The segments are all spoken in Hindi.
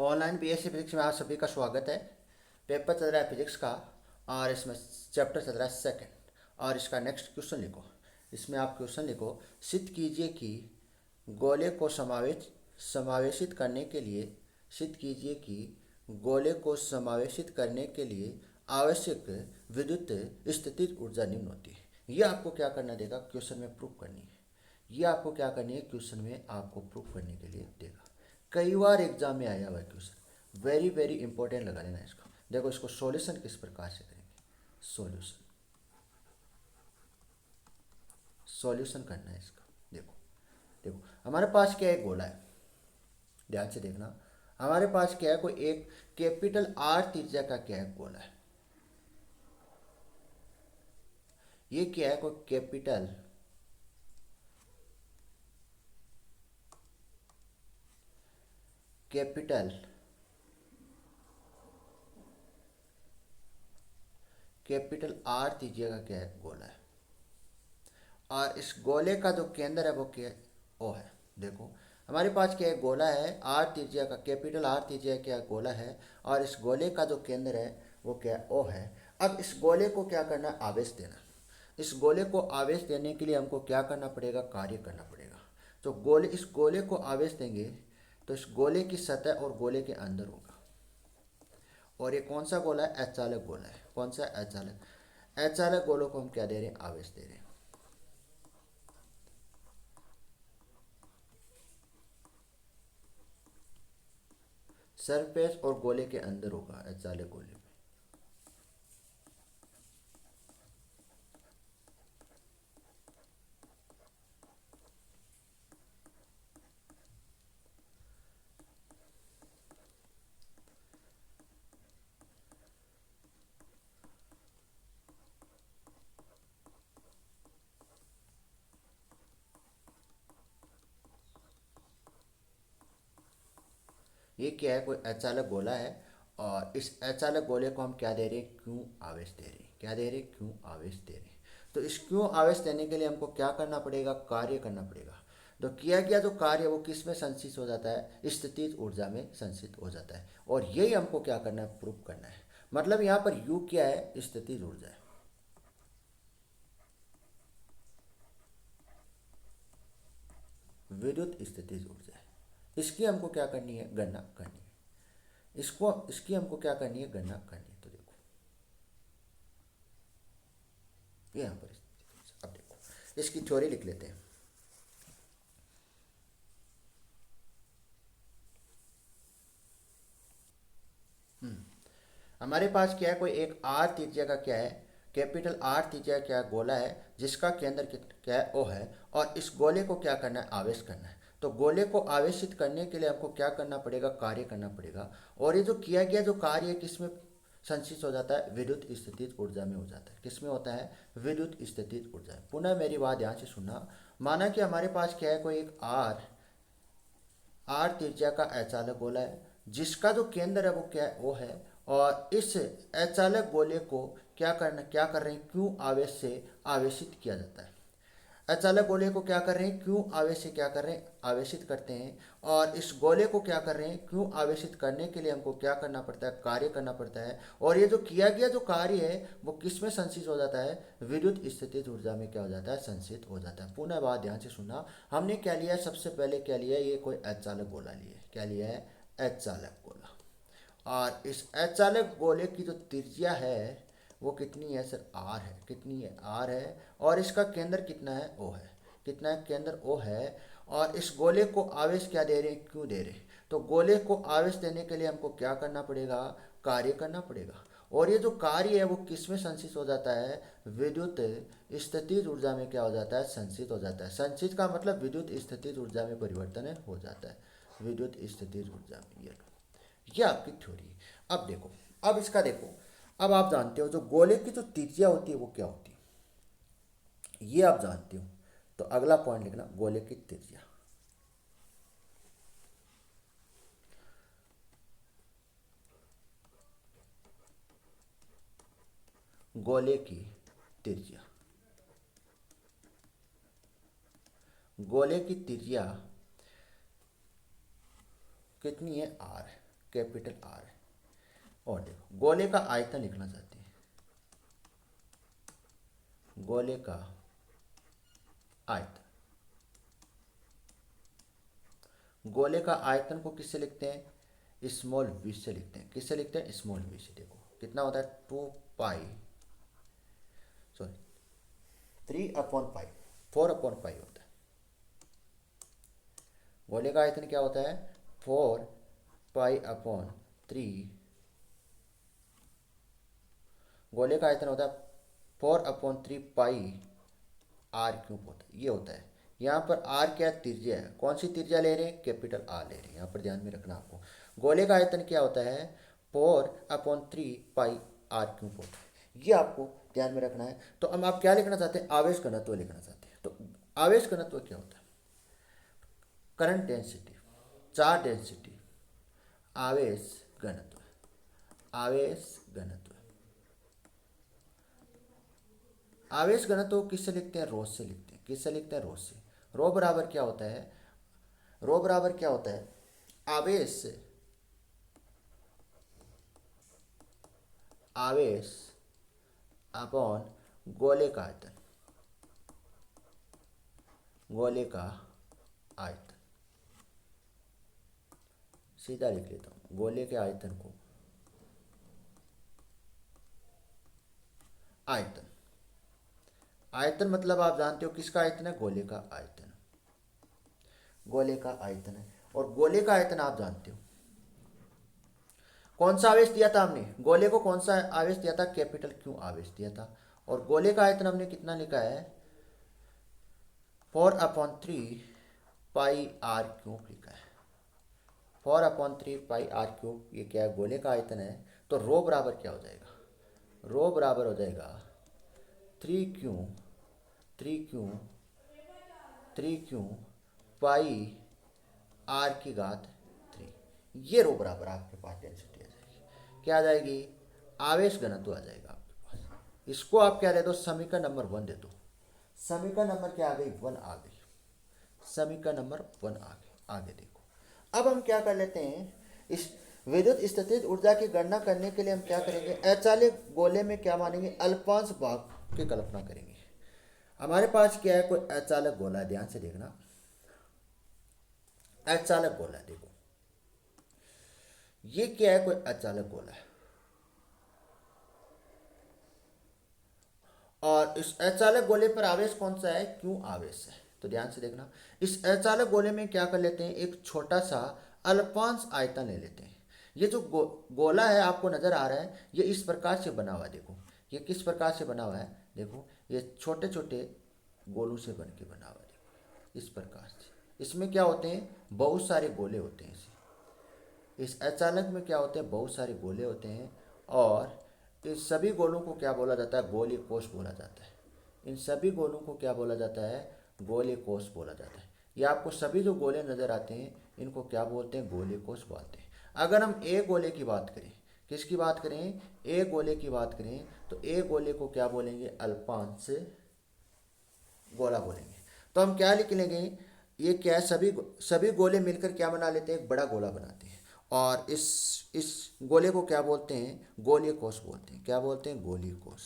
ऑनलाइन बीएससी फिजिक्स में आप सभी का स्वागत है। पेपर चल रहा है फिजिक्स का और इसमें चैप्टर चल रहा है सेकंड। और इसका नेक्स्ट क्वेश्चन लिखो। इसमें आप क्वेश्चन लिखो, सिद्ध कीजिए कि गोले को समावेशित करने के लिए सिद्ध कीजिए कि गोले को समावेशित करने के लिए आवश्यक विद्युत स्थितिज ऊर्जा निम्न होती है। ये आपको क्या करना देगा, क्वेश्चन में प्रूफ करनी है। ये आपको क्या करनी है, क्वेश्चन में आपको प्रूफ करने के लिए देगा। कई बार एग्जाम में आया हुआ है क्वेश्चन, वेरी वेरी इंपॉर्टेंट लगा लेना इसको। देखो इसको सॉल्यूशन किस प्रकार से करेंगे, सॉल्यूशन सॉल्यूशन करना है इसका। देखो देखो हमारे पास क्या है, गोला है। ध्यान से देखना, हमारे पास क्या है, कोई एक कैपिटल आर त्रिज्या का क्या है, गोला है। ये क्या है, कोई कैपिटल कैपिटल कैपिटल आर त्रिज्या का क्या है, गोला है। और इस गोले का जो केंद्र है वो क्या है, ओ है। देखो हमारे पास क्या है, गोला है, आर त्रिज्या का, कैपिटल आर त्रिज्या क्या है, गोला है। और इस गोले का जो केंद्र है वो क्या है, ओ है। अब इस गोले को क्या करना है, आवेश देना। इस गोले को आवेश देने के लिए हमको क्या करना पड़ेगा, कार्य करना पड़ेगा। तो इस गोले को आवेश देंगे तो इस गोले की सतह और गोले के अंदर होगा। और ये कौन सा गोला है, अचालक गोला है। कौन सा, अचालक। अचालक गोलों को हम क्या दे रहे हैं, आवेश दे रहे हैं। सरफेस और गोले के अंदर होगा, अचालक गोले में। ये क्या है, कोई अचालक गोला है। और इस अचालक गोले को हम क्या दे रहे हैं, क्यों आवेश दे रहे हैं। क्या दे रहे हैं, क्यों आवेश दे रहे हैं। तो इस क्यों आवेश देने के लिए हमको क्या करना पड़ेगा, कार्य करना पड़ेगा। तो किया गया जो कार्य वो किस में संचित हो जाता है, स्थितिज ऊर्जा में संचित हो जाता है। और यही हमको क्या करना है, प्रूफ करना है। मतलब यहाँ पर यू क्या है, स्थितिज ऊर्जा है। विद्युत स्थितिज ऊर्जा है। इसकी हमको क्या करनी है, गणना करनी है। इसकी हमको क्या करनी है, गणना करनी है। तो देखो ये यहाँ पर अब देखो इसकी थ्योरी लिख लेते हैं। हमारे पास क्या है, कोई एक आर त्रिज्या का क्या है, कैपिटल आर त्रिज्या क्या है, गोला है, जिसका केंद्र क्या है, ओ है। और इस गोले को क्या करना है, आवेश करना है। तो गोले को आवेशित करने के लिए हमको क्या करना पड़ेगा, कार्य करना पड़ेगा। और ये जो किया गया जो कार्य है किसमें संचित हो जाता है, विद्युत स्थितिज ऊर्जा में हो जाता है। किसमें होता है, विद्युत स्थितिज ऊर्जा। पुनः मेरी बात ध्यान से सुनना। माना कि हमारे पास क्या है, कोई एक आर आर त्रिज्या का अचालक गोला है, जिसका जो केंद्र है वो क्या है, वो है। और इस अचालक गोले को क्या कर रहे हैं, क्यों आवेश से आवेशित किया जाता है। अचालक गोले को क्या कर रहे हैं, क्यों आवेश से क्या कर रहे हैं, आवेशित करते हैं। और इस गोले को क्या कर रहे हैं, क्यों आवेशित करने के लिए हमको क्या करना पड़ता है, कार्य करना पड़ता है। और ये जो किया गया जो कार्य है वो किस में संचित हो जाता है, विद्युत स्थितिज ऊर्जा में क्या हो जाता है, संचित हो जाता है। पुनः बात ध्यान से सुनना। हमने क्या लिया है, सबसे पहले क्या लिया है, ये कोई अचालक गोला लिया है। क्या लिया है, अचालक गोला। और इस अचालक गोले की जो त्रिज्या है वो कितनी है सर, आर है। कितनी है, आर है। और इसका केंद्र कितना है, ओ है। कितना है, केंद्र ओ है। और इस गोले को आवेश क्या दे रहे हैं, क्यों दे रहे हैं। तो गोले को आवेश देने के लिए हमको क्या करना पड़ेगा, कार्य करना पड़ेगा। और ये जो कार्य है वो किस में संचित हो जाता है, विद्युत स्थितिज ऊर्जा में क्या हो जाता है, संचित हो जाता है। संचित का मतलब विद्युत स्थितिज ऊर्जा में परिवर्तन हो जाता है, विद्युत स्थितिज ऊर्जा में। ये आपकी थ्योरी है। अब देखो, अब इसका देखो। अब आप जानते हो जो गोले की जो त्रिज्या होती है वो क्या होती है, ये आप जानते हो। तो अगला पॉइंट लिखना, गोले की त्रिज्या। गोले की त्रिज्या, गोले की त्रिज्या कितनी है, आर है। कैपिटल आर है। और देखो गोले का आयतन लिखना चाहते हैं, गोले का आयतन, गोले का आयतन को किससे लिखते हैं, स्मॉल वी से लिखते हैं। किससे लिखते हैं, स्मॉल वी से। देखो कितना होता है, 2 पाई, सॉरी 3/पाई, 4/पाई होता है। गोले का आयतन क्या होता है, 4 पाई/3। गोले का आयतन होता है 4/3 पाई r³ होता है, ये होता है। यहाँ पर r क्या त्रिज्या है, कौन सी त्रिज्या ले रहे हैं, कैपिटल आर ले रहे हैं। यहाँ पर ध्यान में रखना आपको। गोले का आयतन क्या होता है, 4/3 पाई r³ होता है, ये आपको ध्यान में रखना है। तो अब आप क्या लिखना चाहते हैं, आवेश घनत्व लिखना चाहते हैं। तो आवेश घनत्व क्या होता है, करंट डेंसिटी, चार्ज डेंसिटी, आवेश घनत्व, आवेश घनत्व। आवेश घनत्व किससे लिखते हैं, रो से लिखते हैं। किससे लिखते हैं, रो से। रो बराबर क्या होता है, रो बराबर क्या होता है, आवेश, आवेश अपॉन गोले का आयतन, गोले का आयतन। सीधा लिख लेता हूं, गोले के आयतन को, आयतन, आयतन मतलब आप जानते हो किसका आयतन है, गोले का आयतन, गोले का आयतन है। और गोले का आयतन आप जानते हो, कौन सा आवेश दिया था हमने, गोले को कौन सा आवेश दिया था, कैपिटल क्यू आवेश दिया था। और गोले का आयतन हमने कितना लिखा है, 4/3 पाई r³ लिखा है। 4/3 पाई r³, ये क्या है, गोले का आयतन है। तो रो बराबर क्या हो जाएगा, रो बराबर हो जाएगा 3Q, 3Q, 3Q पाई r³। ये रो बराबर आपके पास डेंसिटी आ जाएगी। क्या आ जाएगी, आवेश घनत्व आ जाएगा आपके पास। इसको आप क्या दे दो, समीकरण नंबर 1 दे दो। समीकरण नंबर क्या आ गई, 1 आ गई। समीकरण नंबर 1 आ गई। आगे देखो, अब हम क्या कर लेते हैं, इस विद्युत स्थितिज ऊर्जा की गणना करने के लिए हम क्या करेंगे, अचालिक गोले में क्या मानेंगे, अल्पांश भाग की कल्पना करेंगे। हमारे पास क्या है, कोई अचालक गोला है, ध्यान से देखना, अचालक गोला है। देखो ये क्या है, कोई अचालक गोला है। और इस अचालक गोले पर आवेश कौन सा है, क्यू आवेश है। तो ध्यान से देखना, इस अचालक गोले में क्या कर लेते हैं, एक छोटा सा अल्पांश आयतन ले लेते हैं। ये जो गोला है आपको नजर आ रहा है, ये इस प्रकार से बना हुआ है। देखो ये किस प्रकार से बना हुआ है, देखो ये छोटे छोटे गोलों से बन के बना हुआ है। देखो इस प्रकार से, इसमें क्या होते हैं, बहुत सारे गोले होते हैं। इस अचालक में क्या होते हैं, बहुत सारे गोले होते हैं। और इस सभी गोलों को क्या बोला जाता है, गोलीय कोष बोला जाता है। इन सभी गोलों को क्या बोला जाता है, गोलीय कोष बोला जाता है। ये आपको सभी जो गोले नजर आते हैं, इनको क्या बोलते हैं, गोलीय कोष बोलते हैं। अगर हम ए गोले की बात करें, किसकी बात करें, ए गोले की बात करें, तो ए गोले को क्या बोलेंगे, अल्पांश गोला बोलेंगे। तो हम क्या लिख लेंगे, ये क्या है, सभी सभी गोले मिलकर क्या बना लेते हैं, एक बड़ा गोला बनाते हैं। और इस गोले को क्या बोलते हैं, गोलीय कोष बोलते हैं। क्या बोलते हैं, गोलीय कोष,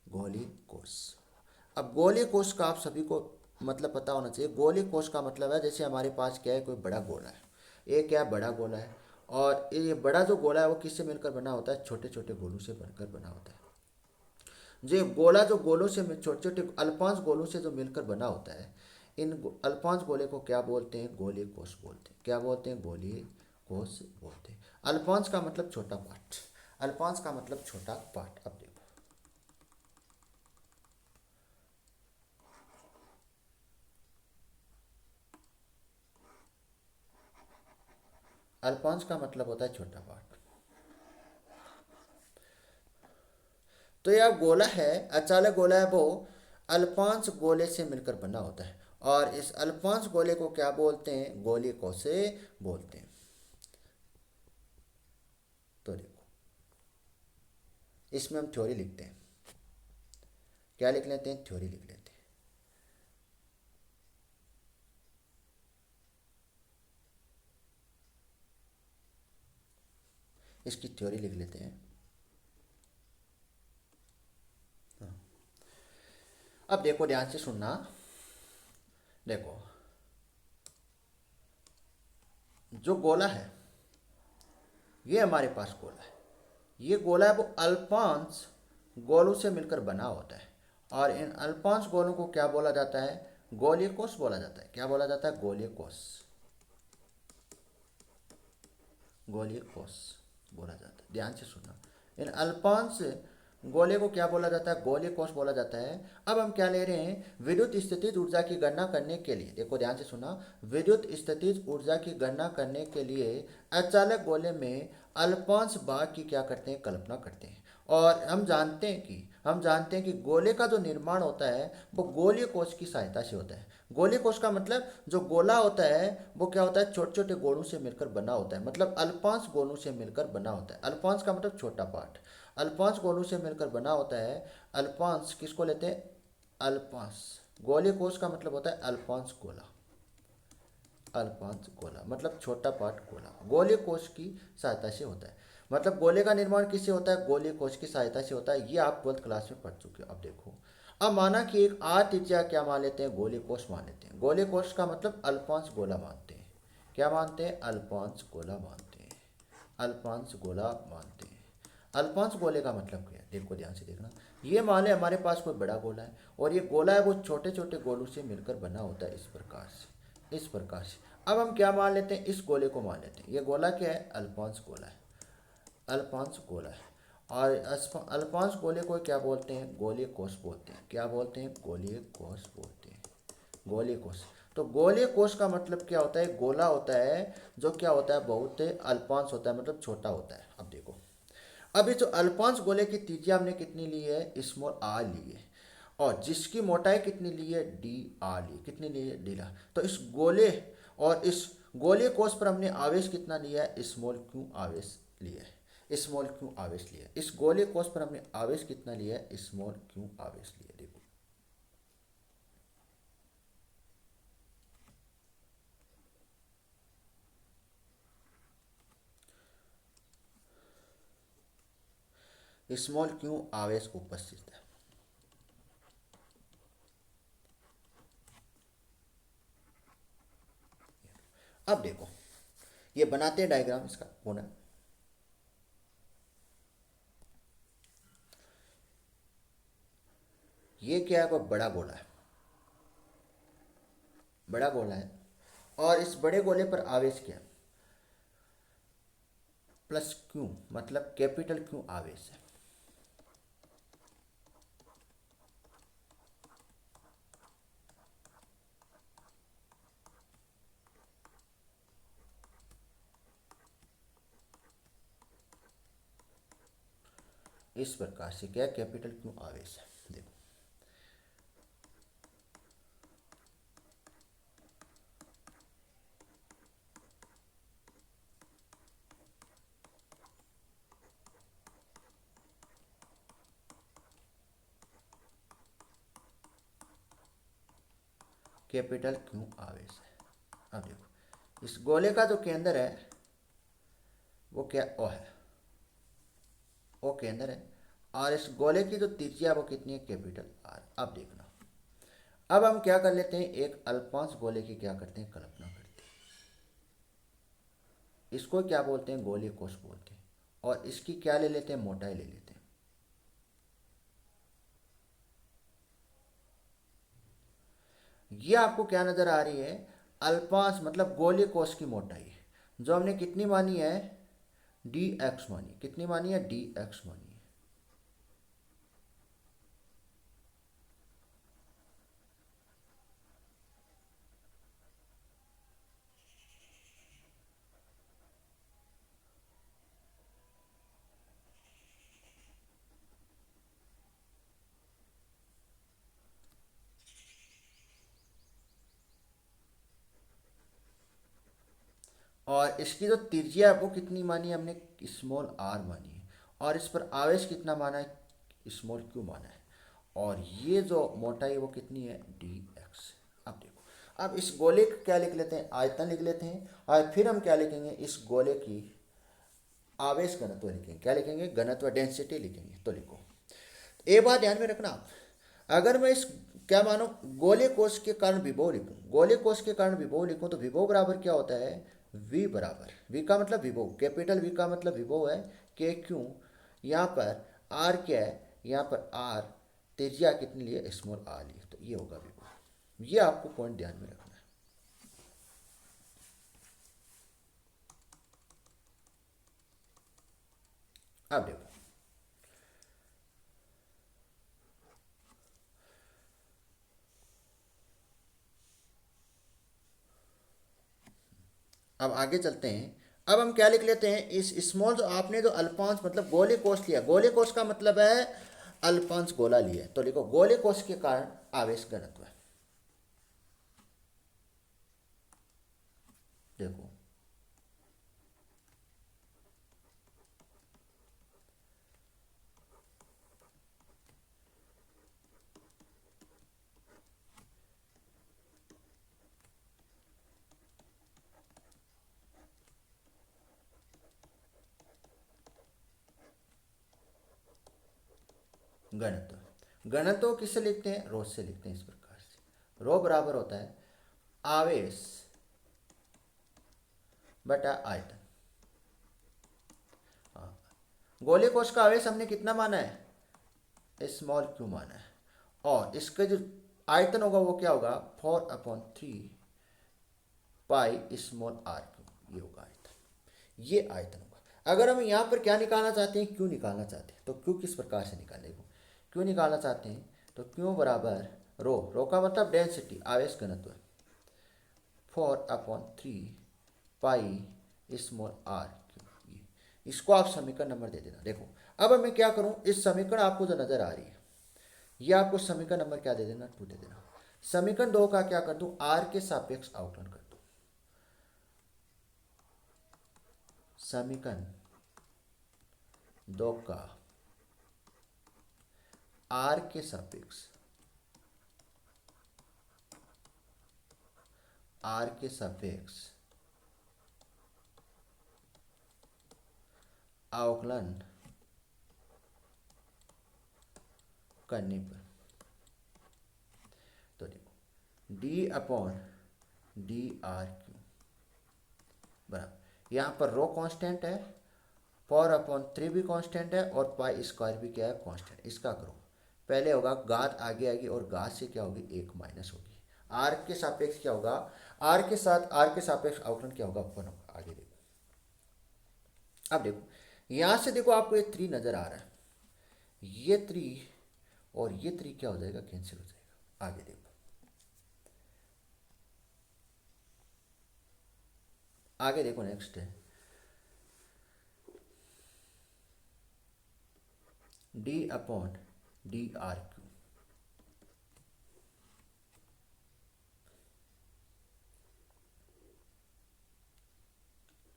गोलीय कोष। अब गोलीय कोष का आप सभी को मतलब पता होना चाहिए। गोलीय कोष का मतलब है, जैसे हमारे पास क्या है, कोई बड़ा गोला है, ये क्या है, बड़ा गोला है। और ये बड़ा जो गोला है वो किससे मिलकर बना होता है, छोटे छोटे गोलों से बनकर बना होता है। जो गोला जो गोलों से छोटे छोटे अल्पांश गोलों से जो मिलकर बना होता है, इन अल्पांश गोले को क्या बोलते हैं, गोलीय कोष बोलते हैं। क्या बोलते हैं, गोलीय कोष बोलते हैं। अल्पांश का मतलब छोटा पार्ट, अल्पांश का मतलब छोटा पार्ट। अब देखो, अल्पांश का मतलब होता है छोटा पार्ट। तो यह गोला है, अचालक गोला है, वो अल्पांश गोले से मिलकर बना होता है। और इस अल्पांश गोले को क्या बोलते हैं, गोलीय कोष बोलते हैं। तो देखो, इसमें हम थ्योरी लिखते हैं। क्या लिख लेते हैं, थ्योरी लिख लेते हैं। इसकी थ्योरी लिख लेते हैं। अब देखो ध्यान से सुनना। देखो जो गोला है, ये हमारे पास गोला है। ये गोला है वो अल्पांश गोलों से मिलकर बना होता है, और इन अल्पांश गोलों को क्या बोला जाता है? गोलीय कोष बोला जाता है। क्या बोला जाता है? गोलीय कोष। गोलीय कोष बोला जाता है। ध्यान से सुनना, इन अल्पांश गोले को क्या बोला जाता है? गोलीय कोष बोला जाता है। अब हम क्या ले रहे हैं? विद्युत स्थितिज ऊर्जा की गणना करने के लिए, देखो ध्यान से सुना, विद्युत स्थितिज ऊर्जा की गणना करने के लिए अचालक गोले में अल्पांश भाग की क्या करते हैं? कल्पना करते हैं। और हम जानते हैं कि गोले का जो निर्माण होता है वो गोलीय कोष की सहायता से होता है। गोलीय कोष का मतलब जो गोला होता है वो क्या होता है? छोटे छोटे गोलों से मिलकर बना होता है, मतलब अल्पांश गोलों से मिलकर बना होता है। अल्पांश का मतलब छोटा पार्ट। अल्पांश गोलों से मिलकर बना होता है। अल्पांश किसको लेते हैं? अल्पांश। गोलीय कोष का मतलब होता है अल्पांश गोला। अल्पांश गोला मतलब छोटा पार्ट गोला, गोलीय कोष की सहायता से होता है। मतलब गोले का निर्माण किससे होता है? गोलीय कोष की सहायता से होता है। ये आप 12th क्लास में पढ़ चुके हो। अब देखो, अब माना कि एक आर त्रिज्या क्या मान लेते हैं? गोलीय कोष मान लेते हैं। गोलीय कोष का मतलब अल्पांश गोला मानते हैं। क्या मानते हैं? अल्पांश गोला मानते हैं। अल्पांश गोला मानते हैं। अल्पांश गोले का मतलब क्या है? देखो ध्यान से देखना। ये मान ले हमारे पास कोई बड़ा गोला है, और ये गोला है वो छोटे छोटे गोलों से मिलकर बना होता है, इस प्रकार से, इस प्रकार से। अब हम क्या मान लेते हैं? इस गोले को मान लेते हैं। ये गोला क्या है? अल्पांश गोला है। अल्पांश गोला है। और अल्पांश गोले को क्या बोलते हैं? गोलीय कोष बोलते हैं। क्या बोलते हैं? गोलीय कोष बोलते हैं। गोलीय कोष। तो गोलीय कोष का मतलब क्या होता है? गोला होता है जो क्या होता है? बहुत अल्पांश होता है, मतलब छोटा होता है। अब देखो, अभी जो अल्पांश गोले की त्रिज्या हमने कितनी ली है? स्मॉल आर ली है, और जिसकी मोटाई कितनी ली है? डी आर ली। कितनी ली है? D R. तो इस गोले और इस गोलीय कोष पर हमने आवेश कितना लिया है? स्मॉल क्यू आवेश लिया है। स्मॉल क्यू आवेश लिया है। इस गोलीय कोष पर हमने आवेश कितना लिया है? स्मॉल क्यू आवेश लिया है। देखो, स्मॉल क्यू आवेश उपस्थित है। अब देखो, ये बनाते हैं डायग्राम इसका होना। ये क्या है? कोई बड़ा गोला है। बड़ा गोला है, और इस बड़े गोले पर आवेश क्या है? प्लस क्यू, मतलब कैपिटल क्यू आवेश है। इस प्रकार से क्या? कैपिटल क्यू आवेश है। देखो, कैपिटल क्यू आवेश है। अब देखो, इस गोले का जो केंद्र है वो क्या? ओ है। ओ केंद्र है, और इस गोले की जो त्रिज्या वो कितनी है? Capital R. अब देखना, अब हम क्या कर लेते हैं? एक अल्पांश गोले की क्या करते हैं? कल्पना करते हैं। इसको क्या बोलते हैं? गोलीय कोष बोलते हैं। और इसकी क्या ले लेते हैं? मोटाई ले लेते हैं। ये आपको क्या नजर आ रही है? अल्पांश मतलब गोलीय कोष की मोटाई, जो हमने कितनी मानी है? डी एक्स मानी। कितनी मानी है? डी एक्स मानी है। और इसकी जो त्रिज्या है वो कितनी मानी है हमने? स्मॉल आर मानी है। और इस पर आवेश कितना माना है? स्मॉल क्यू माना है। और ये जो मोटाई है वो कितनी है? D x. अब देखो, अब इस गोले का क्या लिख लेते हैं? आयतन लिख लेते हैं। और फिर हम क्या लिखेंगे? इस गोले की आवेश घनत्व लिखेंगे। क्या लिखेंगे? घनत्व, डेंसिटी लिखेंगे। तो लिखो, एक बात ध्यान में रखना, अगर मैं इस क्या मानो गोले कोश के कारण विभव लिखूं, गोले कोश के कारण विभव लिखूं, तो विभव बराबर क्या होता है? v बराबर, v का मतलब विभव, कैपिटल v का मतलब विभव है, के क्यू, यहाँ पर r क्या है? यहाँ पर r त्रिज्या कितनी लिए? स्मॉल r लिए, तो ये होगा विभव। ये आपको पॉइंट ध्यान में रखना है। अब देखो, अब आगे चलते हैं। अब हम क्या लिख लेते हैं? इस स्मॉल, जो आपने जो अल्पांश मतलब गोले कोष लिया, गोले कोष का मतलब है अल्पांश गोला लिया, तो लिखो गोले कोष के कारण आवेश घनत्व। देखो, घनत्व, घनत्व किससे लिखते हैं? रो से लिखते हैं इस प्रकार से। रो बराबर होता है आवेश बटा आयतन। हाँ, गोले कोश का आवेश हमने कितना माना है? स्मॉल क्यू माना है, और इसका जो आयतन होगा वो क्या होगा? 4/3 पाई स्मॉल आर क्यू, ये होगा आयतन। ये आयतन होगा। अगर हम यहाँ पर क्या निकालना चाहते हैं? क्यू निकालना चाहते हैं, तो क्यू किस प्रकार से निकालेंगे? क्यू निकालना चाहते हैं तो क्यू बराबर रो, रो का मतलब डेंसिटी, आवेश घनत्व, 4/3 पाई स्मॉल आर क्यू। इसको आप समीकरण नंबर दे देना। देखो, अब मैं क्या करूं, इस समीकरण आपको जो नजर आ रही है, ये आपको समीकरण नंबर क्या दे देना? 2 दे देना। समीकरण 2 का क्या कर दूं? आर के सापेक्ष अवकलन कर दूं। समीकरण 2 का आर के सापेक्ष, आर के सापेक्ष अवकलन करने पर, तो देखो d/डी/r क्यू बराबर, यहाँ पर रो कांस्टेंट है, 4/3 भी कांस्टेंट है, और पाई स्क्वायर भी क्या है? कांस्टेंट। इसका करो, पहले होगा घात आगे आएगी, और घात से क्या होगी? 1 माइनस होगी। आर के सापेक्ष क्या होगा? आर के साथ आर के सापेक्ष अवकलन क्या होगा? 1 होगा। आगे देखो, अब देखो यहाँ से देखो, आपको ये 3 नजर आ रहा है, ये 3 और ये 3 क्या हो जाएगा? कैंसिल हो जाएगा। आगे देखो, आगे देखो, नेक्स्ट है d/डी/r q,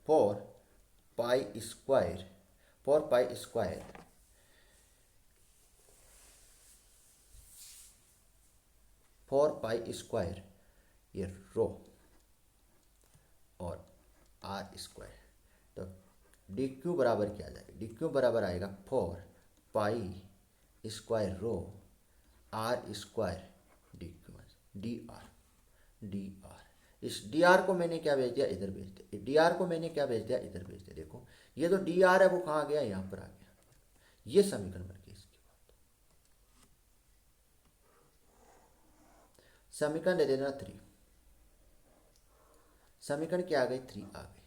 four pi square, 4 pi square, 4 pi square, ये रो, और आर स्क्वायर। तो डी क्यू बराबर क्या आ जाएगा? डी क्यू बराबर आएगा 4 pi square rho r square d q, d r. इस डी आर को मैंने क्या भेज दिया? इधर भेज दिया। डी आर को मैंने क्या भेज दिया? इधर भेज दिया। देखो, ये जो डी आर है वो कहाँ गया? यहाँ पर आ गया। ये समीकरण बन गया। इसके बाद समीकरण दे देना 3। समीकरण क्या आ गई? 3 आ गई।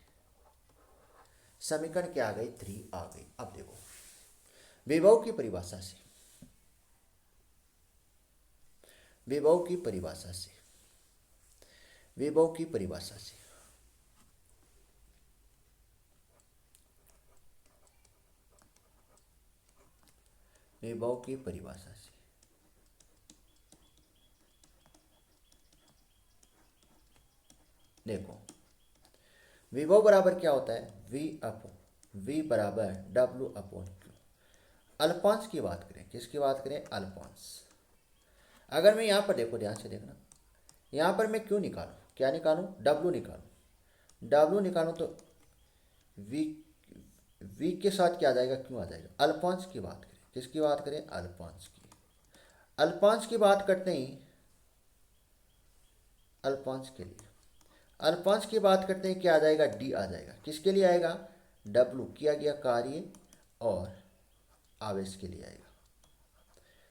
समीकरण क्या आ गई? 3 आ गई। अब देखो, विभव की परिभाषा से, विभव की परिभाषा से, विभव की परिभाषा से, विभव की परिभाषा से देखो, विभव बराबर क्या होता है? वी बराबर W/Q। अल्पांश की बात करें, किसकी बात करें? अल्पांश। अगर मैं यहाँ पर देखो, ध्यान से देखना, यहाँ पर मैं क्यों निकालूं? क्या निकालूं? W निकालूं। W निकालूं तो वी वी के साथ क्या आ जाएगा, क्यों आ जाएगा। अल्पांश की बात करें, किसकी बात करें, अल्पांश की। अल्पांश की बात करते ही अल्पांश के लिए, अल्पांश की बात करते हैं, क्या आ जाएगा, डी आ जाएगा। किसके लिए आएगा, डब्लू किया गया कार्य और आवेश के लिए आएगा।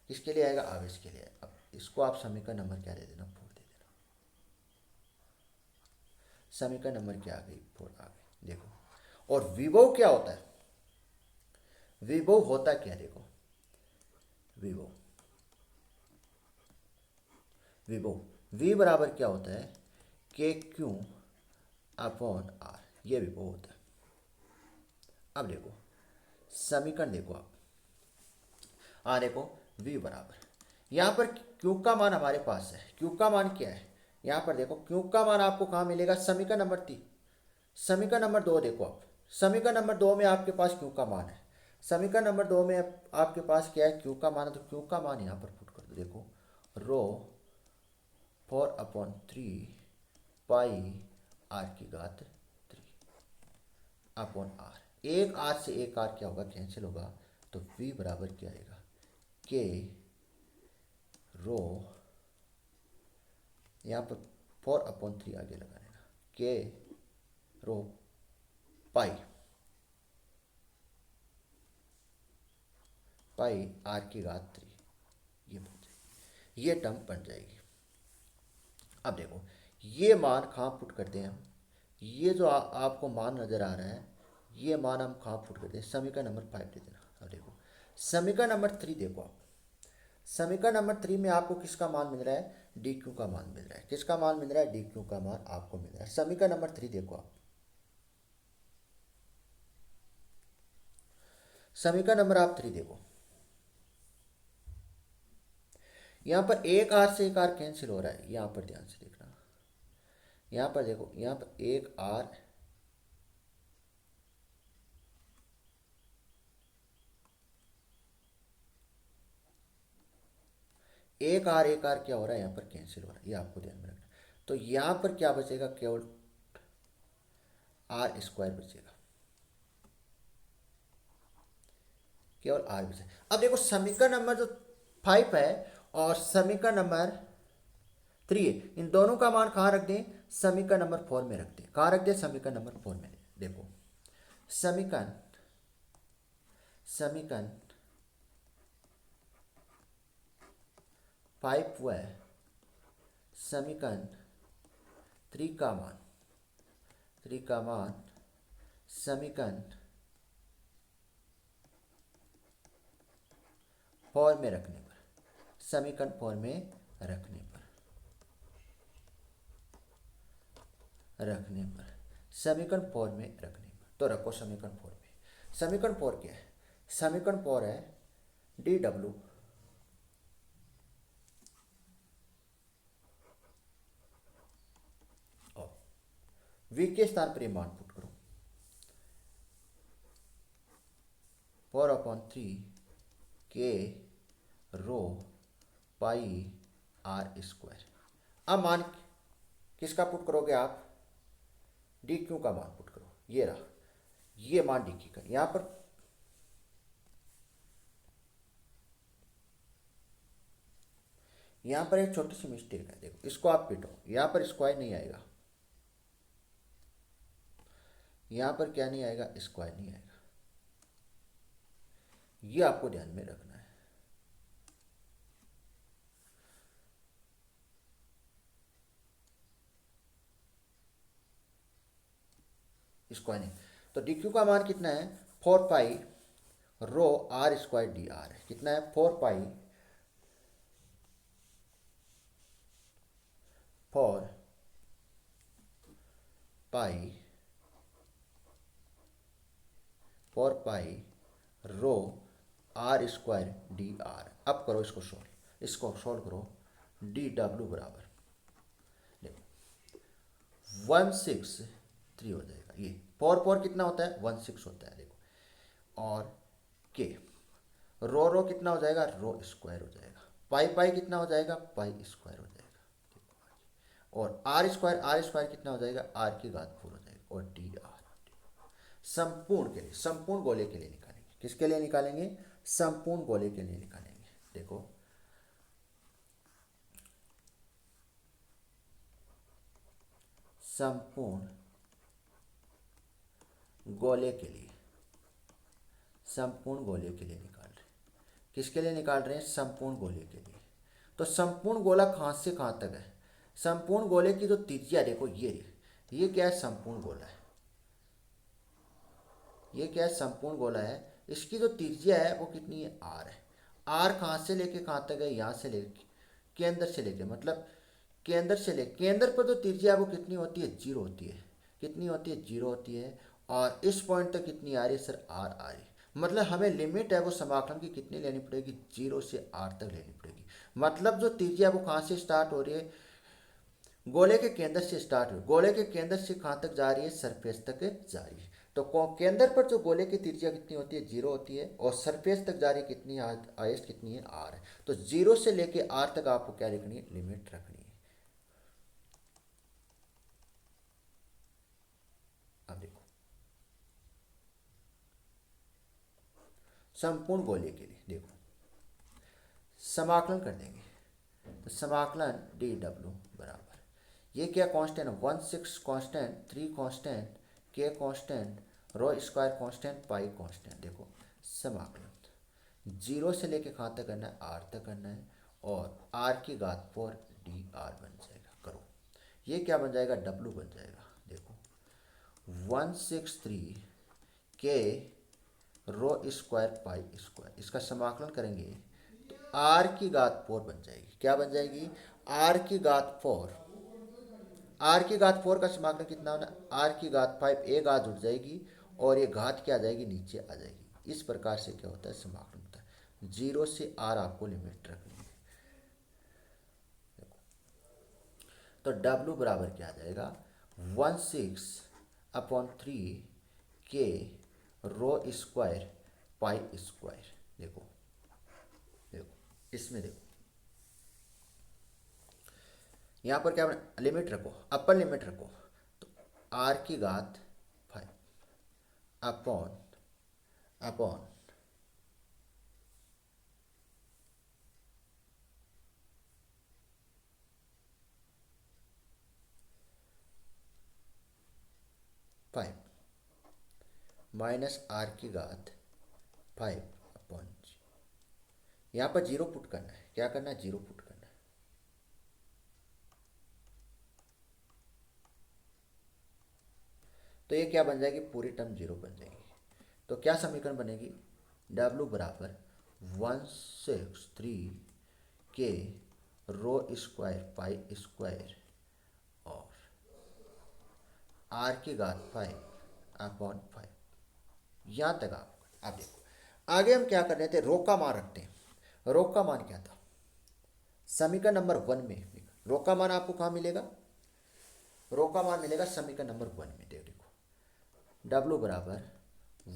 किसके लिए आएगा, आवेश के लिए। अब इसको आप समीकरण नंबर क्या दे देना, 4 दे देना। समीकरण नंबर क्या आ गई, 4 आ गई। देखो, और विभव क्या होता है, विभव होता क्या, देखो विभव, विभव वी बराबर क्या होता है, के क्यू अपॉन आर, ये विभव होता है। अब देखो समीकरण देखो आप, देखो v बराबर, यहाँ पर क्यू का मान हमारे पास है, क्यू का मान क्या है, यहाँ पर देखो क्यू का मान आपको कहाँ मिलेगा, समीकरण नंबर 3। समीकरण नंबर 2 देखो आप, समीकरण नंबर 2 में आपके पास क्यू का मान है। समीकरण नंबर 2 में आपके पास क्या है, क्यू का मान है, तो क्यू का मान यहाँ पर पुट कर दो। देखो रो 4/3 पाई आर की घात 3 अपॉन आर। एक आर से एक आर क्या होगा, कैंसिल होगा, तो v बराबर क्या आएगा, के रो, यहाँ पर 4/3 आगे लगा लेना, के रो पाई पाई आर की घात 3, ये बन जाएगी, ये टर्म बन जाएगी। अब देखो ये मान कहाँ पुट करते हैं हम, ये जो आपको मान नज़र आ रहा है, ये मान हम कहाँ पुट करते हैं, समीकरण नंबर 5 दे देना। अब देखो समीकरण नंबर 3 देखो आप, समीकरण नंबर 3 में आपको किसका मान मिल रहा है, डी क्यू का मान मिल रहा है। किसका मान मिल रहा है, डी क्यू का मान आपको मिल रहा है। समीकरण नंबर 3 देखो आप, समीकरण नंबर आप 3 देखो, यहाँ पर एक आर से एक आर कैंसिल हो रहा है, यहाँ पर ध्यान से देखना, यहाँ पर देखो, यहाँ पर एक आर एक आर क्या हो रहा है, यहाँ पर कैंसिल हो रहा है, ये आपको ध्यान में रखना। तो यहाँ पर क्या बचेगा, केवल आर स्क्वायर बचेगा, केवल आर बचेगा। अब देखो समीकरण नंबर जो 5 है और समीकरण नंबर 3 है, इन दोनों का मान कहाँ रख दें, समीकरण नंबर 4 में रख दें। कहाँ रख दें, समीकरण नंबर 4 में। देखो समीकरण समीकरण 5 वो है, समीकरण 3 का मान, समीकरण 4 में रखने पर, समीकरण 4 में रखने पर समीकरण 4 में रखने पर, तो रखो समीकरण 4 में। समीकरण 4 क्या है, समीकरण 4 है डी डब्ल्यू और वी के स्थान पर ये मान पुट करो, 4/3 के रो पाई आर स्क्वायर। अब मान किसका पुट करोगे आप, डी क्यू का मान पुट करो, ये रहा, ये मान डी की का। यहाँ पर एक छोटी सी मिस्टेक है, देखो इसको आप पिटो, यहाँ पर स्क्वायर नहीं आएगा, यहाँ पर क्या नहीं आएगा, स्क्वायर नहीं आएगा, ये आपको ध्यान में रखना है। स्क्वायर नहीं, तो डी क्यू का मान कितना है, 4 पाई रो आर स्क्वायर डी आर है। कितना है, 4 पाई 4 पाई 4 पाई रो आर स्क्वायर डी आर। अब करो इसको सॉल्व, करो, डी डब्ल्यू बराबर, देखो 163 हो जाएगा। ये 4 कितना होता है, 16 होता है, देखो। और के रो कितना हो जाएगा, रो स्क्वायर हो जाएगा, पाई पाई कितना हो जाएगा, पाई स्क्वायर हो जाएगा, और आर स्क्वायर कितना हो जाएगा, आर की घात 4 हो जाएगा, और डी आर। संपूर्ण के लिए, संपूर्ण गोले के लिए निकालेंगे। किसके लिए निकालेंगे? संपूर्ण गोले के लिए निकालेंगे। देखो संपूर्ण गोले के लिए, संपूर्ण गोले के लिए निकाल रहे हैं। किसके लिए निकाल रहे हैं? संपूर्ण गोले के लिए। तो संपूर्ण गोला कहाँ से कहाँ तक है? संपूर्ण गोले की जो त्रिज्या देखो ये क्या है? संपूर्ण गोला है। ये क्या है? संपूर्ण गोला है। इसकी जो त्रिज्या है वो कितनी है? आर है। आर कहाँ से लेके कहाँ तक है? यहाँ से लेके, केंद्र से लेके, मतलब केंद्र से लेके, केंद्र पर जो त्रिज्या है वो कितनी होती है? 0 होती है। कितनी होती है? 0 होती है। और इस पॉइंट तक कितनी आ रही है सर? आर आ रही है। मतलब हमें लिमिट है वो समाकलन की कितनी लेनी पड़ेगी? 0 से आर तक लेनी पड़ेगी। मतलब जो त्रिज्या है वो कहाँ से स्टार्ट हो रही है? गोले के केंद्र से स्टार्ट हुई, गोले के केंद्र से कहाँ तक जा रही है? सरफेस तक जा रही है। तो केंद्र पर जो गोले की त्रिज्या कितनी होती है? 0 होती है। और सरफेस तक जा रही कितनी है? आयस कितनी है? आर है। तो 0 से लेके आर तक आपको क्या लिखनी है? लिमिट रखनी है। अब देखो संपूर्ण गोले के लिए देखो समाकलन कर देंगे। तो समाकलन डी डब्ल्यू बराबर, ये क्या कांस्टेंट है? 1/6 कांस्टेंट, 3 कांस्टेंट, के कांस्टेंट, रो स्क्वायर कांस्टेंट, पाई कांस्टेंट। देखो समाकलन 0 से लेके कहाँ तक करना है? आर तक करना है। और आर की घात 4 डी आर बन जाएगा। करो, ये क्या बन जाएगा? डब्ल्यू बन जाएगा। देखो 163 के रो स्क्वायर पाई स्क्वायर, इसका समाकलन करेंगे तो आर की घात 4 बन जाएगी। क्या बन जाएगी? आर की घात 4। आर की घात 4 का समाकलन कितना होना? आर की घात 5, एक घात उठ जाएगी और ये घात क्या आ जाएगी? नीचे आ जाएगी। इस प्रकार से क्या होता है? समाकलन होता है। 0 से आर आपको लिमिट रखनी है। तो डब्ल्यू बराबर क्या आ जाएगा? 16/3 के रो स्क्वायर पाई स्क्वायर। देखो देखो इसमें देखो यहाँ पर क्या लिमिट रखो? अपर लिमिट रखो। तो आर की घात 5 अपॉन अपॉन 5 माइनस आर की घात 5 अपॉन, यहाँ पर 0 पुट करना है। क्या करना है? 0 पुट करना है। तो ये क्या बन जाएगी? पूरी टर्म 0 बन जाएगी। तो क्या समीकरण बनेगी? डब्ल्यू बराबर 163 के रो स्क्वायर पाई स्क्वायर और आर की घात 5 अपॉन 5। यहाँ तक आप देखो। आगे हम क्या कर रहे थे? रो का मान रखते हैं। रो का मान क्या था? समीकरण नंबर 1 में रो का मान आपको कहाँ मिलेगा? रो का मान मिलेगा समीकरण नंबर 1 में। देखो डब्ल्यू बराबर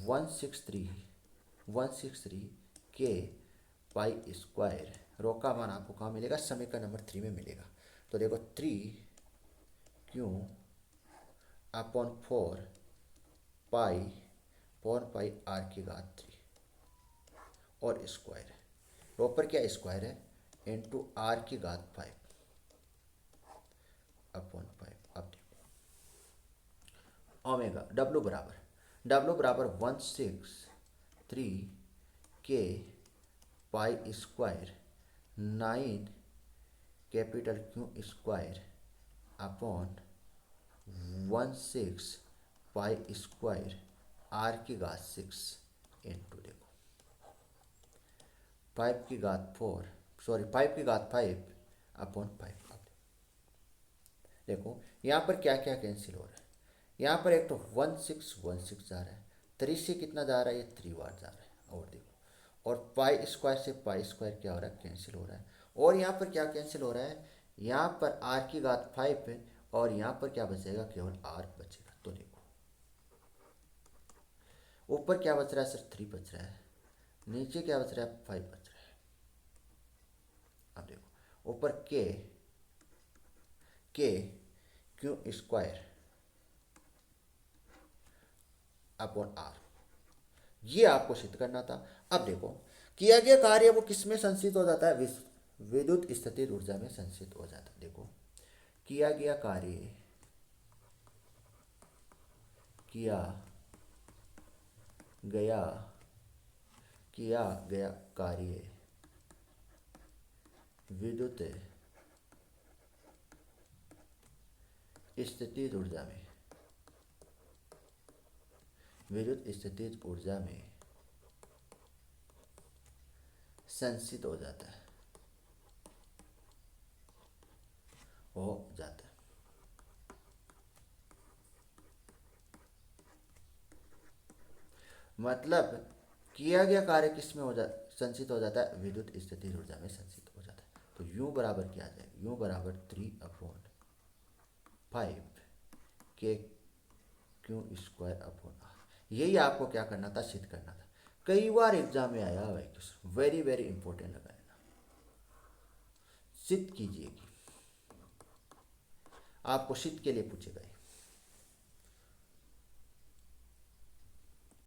163 के पाई स्क्वायर, रो का मान आपको कहाँ मिलेगा? समीकरण नंबर 3 में मिलेगा। तो देखो 3 अपॉन 4 पाई आर की घात 3 और स्क्वायर है। रो पर क्या स्क्वायर है? इंटू आर की घात 5 अपॉन 5। अब देखो ओमेगा डब्ल्यू बराबर 163 के pi square 9 capital Q square upon 16 pi square R की घात 6 इंटू देखो 5 की घात 4, सॉरी 5 की घात 5 अपॉन 5। देखो यहाँ पर क्या क्या कैंसिल हो रहा है? यहाँ पर एक तो 16 जा रहा है, 3 से कितना जा रहा है? ये 3 बार जा रहा है। और देखो, और पाई स्क्वायर से पाई स्क्वायर क्या हो रहा है? कैंसिल हो रहा है। और यहाँ पर क्या कैंसिल हो रहा है? यहाँ पर आर की घात 5 है और यहाँ पर क्या बचेगा? केवल आर बचेगा। तो देखो ऊपर क्या बच रहा है सर? 3 बच रहा है, नीचे क्या बच रहा है? 5 बच रहा है। अब देखो ऊपर के क्यू स्क्वायर अपॉन आर, ये आपको सिद्ध करना था। अब देखो, किया गया कार्य वो किस में संचित हो जाता है, विद्युत स्थितिज ऊर्जा में संचित हो जाता है। देखो, किया गया कार्य, किया गया किया गया कार्य विद्युत स्थितिज ऊर्जा में, विद्युत स्थितिज ऊर्जा में संचित हो जाता है, हो जाता है। मतलब किया गया कार्य किस में संचित हो जाता है, विद्युत स्थितिज ऊर्जा में संचित हो जाता है। तो U बराबर क्या आ जाएगा, U बराबर 3/5 के क्यू स्क्वायर अपॉन आर। यही आपको क्या करना था, सिद्ध करना था। कई बार एग्जाम में आया हुआ है, वेरी वेरी इंपॉर्टेंट लगा है ना, सिद्ध कीजिएगी, आपको सिद्ध के लिए पूछेगा।